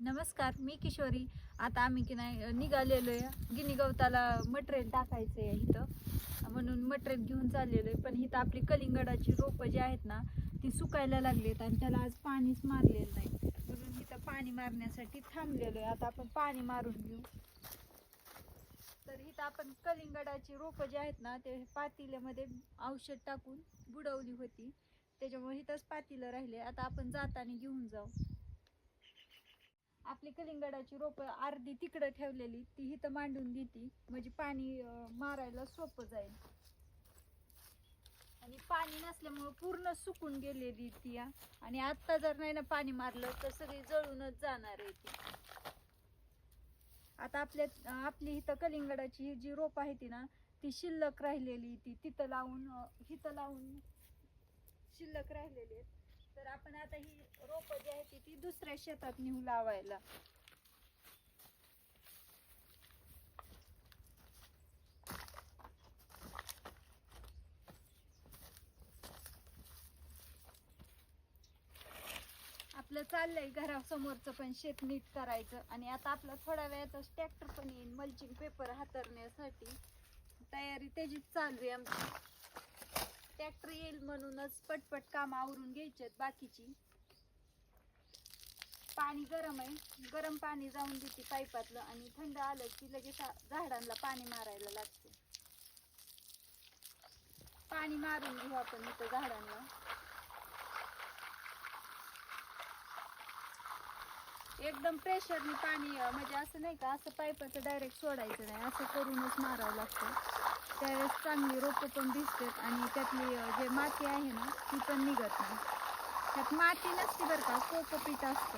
नमस्कार, मी किशोरी. आता आम्ही की नाही निघालेलो आहे गिनी गवताला मटेरियल टाकायचं आहे इथं, म्हणून मटेरियल घेऊन चाललेलो आहे. पण इथं आपली कलिंगडाची रोपं जी आहेत ना ती सुकायला लागलीत आणि त्याला आज पाणीच मारलेलं नाही, म्हणून इथं पाणी मारण्यासाठी थांबलेलो आहे. आता आपण पाणी मारून घेऊ. तर इथं आपण कलिंगडाची रोपं जी आहेत ना ते पातेल्यामध्ये औषध टाकून बुडवली होती, त्याच्यामुळे इथंच पातेलं राहिले. आता आपण जाताना घेऊन जाऊ. आपली कलिंगडाची रोपं अर्धी तिकडं ठेवलेली ती इथं मांडून घेते, म्हणजे पाणी मारायला सोपं जाईल. आणि पाणी नसल्यामुळे पूर्ण सुकून गेलेली ती, आणि आत्ता जर नाही ना पाणी मारलं तर सगळी जळूनच जाणार आहे ती. आता आपली इथं कलिंगडाची जी रोप आहे ती ना ती शिल्लक राहिलेली, ती तिथं लावून शिल्लक राहिलेली आहेत. तर आपण आता ही रोपं जी आहे ती दुसऱ्या शेतात नेऊ लावायला. आपलं चाललंय घरासमोरचं पण शेत नीट करायचं, आणि आता आपला थोड्या वेळातच ट्रॅक्टर पण येईल मल्चिंग पेपर हातरण्यासाठी. तयारी त्याचीच चालू आहे आमची. ट्रॅक्टर येईल म्हणूनच पटपट काम आवरून घ्यायचे बाकीची. पाणी गरम आहे, गरम पाणी जाऊन देते पाईपातलं, आणि थंड आलं की लगेच झाडांना पाणी मारायला लागते. पाणी मारून घेऊ आपण इथं झाडांना. एकदम प्रेशरने पाणी, म्हणजे असं नाही का असं पाईपाचं डायरेक्ट सोडायचं नाही, असं करूनच मारावं लागतं. त्यावेळेस चांगली रोपं पण दिसतात आणि त्यातली जे माती आहे ना ती पण निघत नाही. त्यात माती नसते बरं का, कोकोपीट असतं.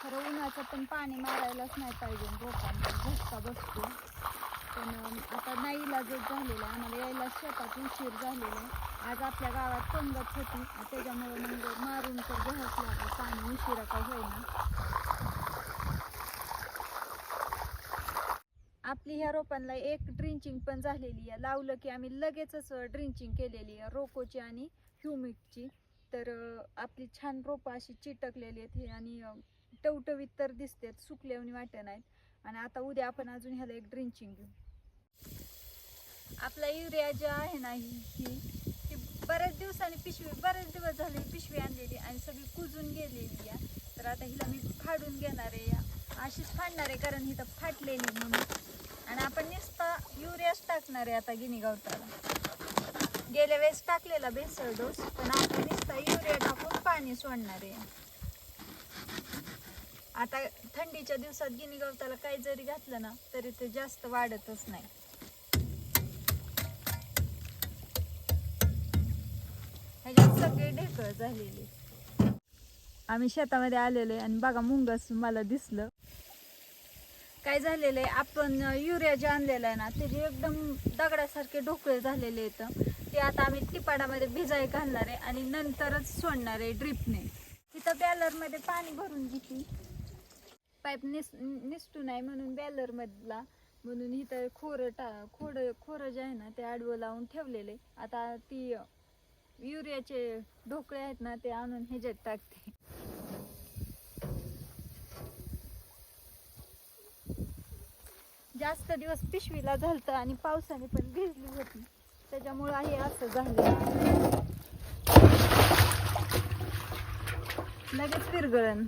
खरं उन्हाचं पण पाणी मारायलाच नाही पाहिजे, रोपांना झटका बसतो. पण आता नाही इलाजच झालेला, आम्हाला यायला शेतात उशीर झालेला आहे. आज आपल्या गावात पंगत होती, त्याच्यामुळे मग मारून तर घ्यावंच लागलं पाणी, उशिरा का होईना. आपली ह्या रोपांना एक ड्रिंचिंग पण झालेली आहे. लावलं की आम्ही लगेचच ड्रिंचिंग केलेली आहे रोकोची आणि ह्युमिकची. तर आपली छान रोपं अशी चिटकलेली आहेत आणि टवटवीत तर दिसतात, सुकल्यावनी वाटत नाहीत. आणि आता उद्या आपण अजून ह्याला एक ड्रिंचिंग घेऊ. आपला युरिया जे आहे ना ही बऱ्याच दिवसांनी बरेच दिवस झाले पिशवी आणलेली आणि सगळी कुजून गेलेली आहे. तर आता हिला मी फाडून घेणार आहे, अशीच फाडणार आहे कारण हिथं फाटलेली म्हणून. आणि आपण नुसता युरियाच टाकणार आहे आता गिनी गवताला. गेल्या वेळेस टाकलेला बेसळ डोस, पण आता नुसता युरिया टाकून पाणी सोडणार आहे. आता थंडीच्या दिवसात गिनी गवताला काही जरी घातलं ना तरी ते जास्त वाढतच नाही. ह्याच्यात सगळे ढेकळ झालेले. आम्ही शेतामध्ये आलेलो आहे आणि बघा मुंगस मला दिसलं. काय झालेलं आहे, आपण युरिया जे आणलेलं आहे ना त्याचे एकदम दगडासारखे ढोकळे झालेले आहेत. ते आता आम्ही टिपाडामध्ये भिजाय घालणार आहे आणि नंतरच सोडणार आहे ड्रिपने. तिथं बॅलरमध्ये पाणी भरून घेते, पाईप निसटू नाही म्हणून बॅलर मधला, म्हणून इथं खोरं जे आहे ना ते आडवं लावून ठेवलेले. आता ती युरियाचे ढोकळे आहेत ना ते आणून ह्याच्यात टाकते. जास्त दिवस पिशवीला झालतं आणि पावसाने पण भिजली होती, त्याच्यामुळं हे असं झालं. लगेच विरघळण.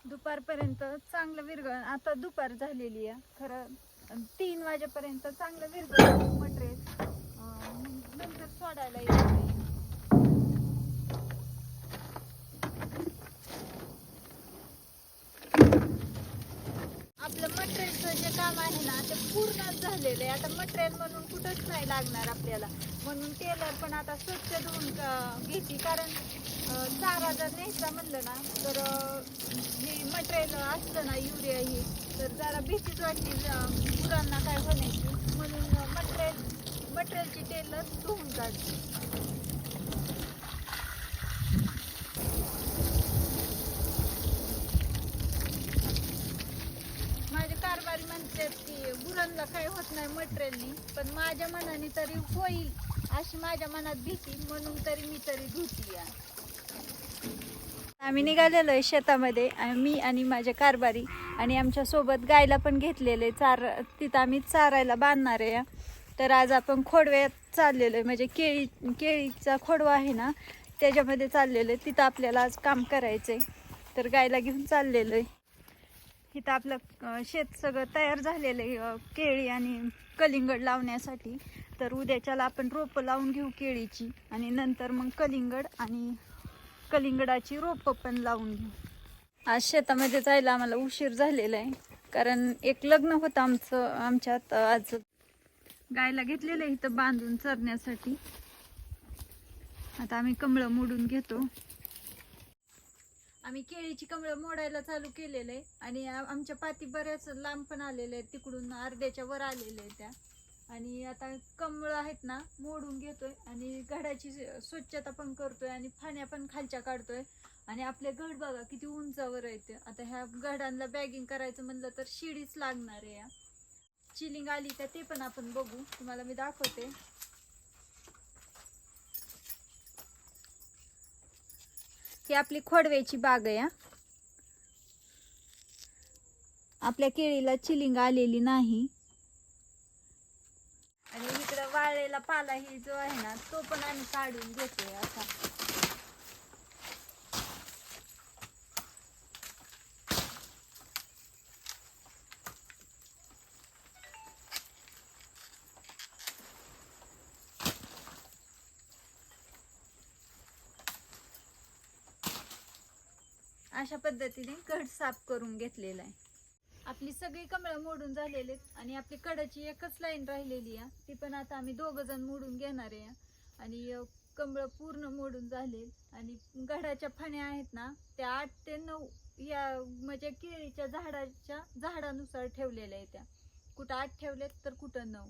दुपारपर्यंत चांगलं विरघळण. आता दुपार झालेली आहे, खरं 3 वाजेपर्यंत चांगलं विरघळण मटेरियल, नंतर सोडायला येईल. आपलं मटेरियल मटेरियलचं जे काम आहे ना ते पूर्णच झालेलं आहे. आता मटेरियल म्हणून कुठंच नाही लागणार आपल्याला, म्हणून टेलर पण आता स्वच्छ धुवून घेते. कारण चारा जर न्यायचा म्हणलं ना तर हे मटेरियल असतं ना युरिया ही, तर जरा भीतीच वाटते गुरांना काय होण्याची, म्हणून मटेरियलची टेलर धुवून काढते. माझे कारभारी म्हणतात की गुरांना काही होत नाही मटेरियलनी, पण माझ्या मनाने तरी होईल अशी माझ्या मनात भीती, म्हणून तरी मी तरी धुती या. आम्ही निघालेलो आहे शेतामध्ये, मी आणि माझे कारभारी, आणि आमच्या सोबत गायला पण घेतलेले तिथं आम्ही चारायला बांधणार आहे. तर आज आपण खोडव्यात चाललेलो आहे, म्हणजे केळीचा खोडवा आहे ना त्याच्यामध्ये चाललेलो आहे. तिथं आपल्याला आज काम करायचं आहे, तर गायला घेऊन चाललेलो आहे. इथं आपलं शेत सगळं तयार झालेलं आहे केळी आणि कलिंगड लावण्यासाठी. तर उद्याच्याला आपण रोपं लावून घेऊ केळीची, आणि नंतर मग कलिंगडाची रोपं पण लावून घेऊ. आज शेतामध्ये जायला आम्हाला उशीर झालेला आहे, कारण एक लग्न होतं आमच्यात आज. गायला घेतलेलं आहे इथं बांधून चरण्यासाठी. आता आम्ही कमळं मोडून घेतो. आम्ही केळीची कमळं मोडायला चालू केलेलं आहे, आणि आमच्या पाती बऱ्याच लांब पण आलेल्या आहेत, तिकडून अर्ध्याच्या वर आलेल्या आहेत त्या. आणि आता कमळं आहेत ना मोडून घेतोय, आणि घडाची स्वच्छता पण करतोय, आणि फाण्या पण खालच्या काढतोय. आणि आपले घड बघा किती उंचावर आहेत. आता ह्या घडांना बॅगिंग करायचं म्हणलं तर शिडीच लागणार आहे. चिलिंग आली का ते पण आपण बघू, तुम्हाला मी दाखवते. ही आपली खोडव्याची बाग आहे. आपल्या केळीला चिलिंग आलेली नाही. आणि इकडं वाळलेला पाला ही जो आहे ना तो पण आम्ही काढून घेतोय असा. अशा पद्धतीने घड साफ करून घेतलेला आहे. आपली सगळी कमळं मोडून झालेली आहेत, आणि आपली कडाची एकच लाईन राहिलेली आहे, ती पण आता आम्ही 2 जण मोडून घेणार आहे. आणि कमळं पूर्ण मोडून झाले. आणि घडाच्या फण्या आहेत ना त्या 8 ते 9 या म्हणजे केळीच्या झाडानुसार ठेवलेल्या आहेत. त्या कुठं 8 ठेवलेत तर कुठं 9.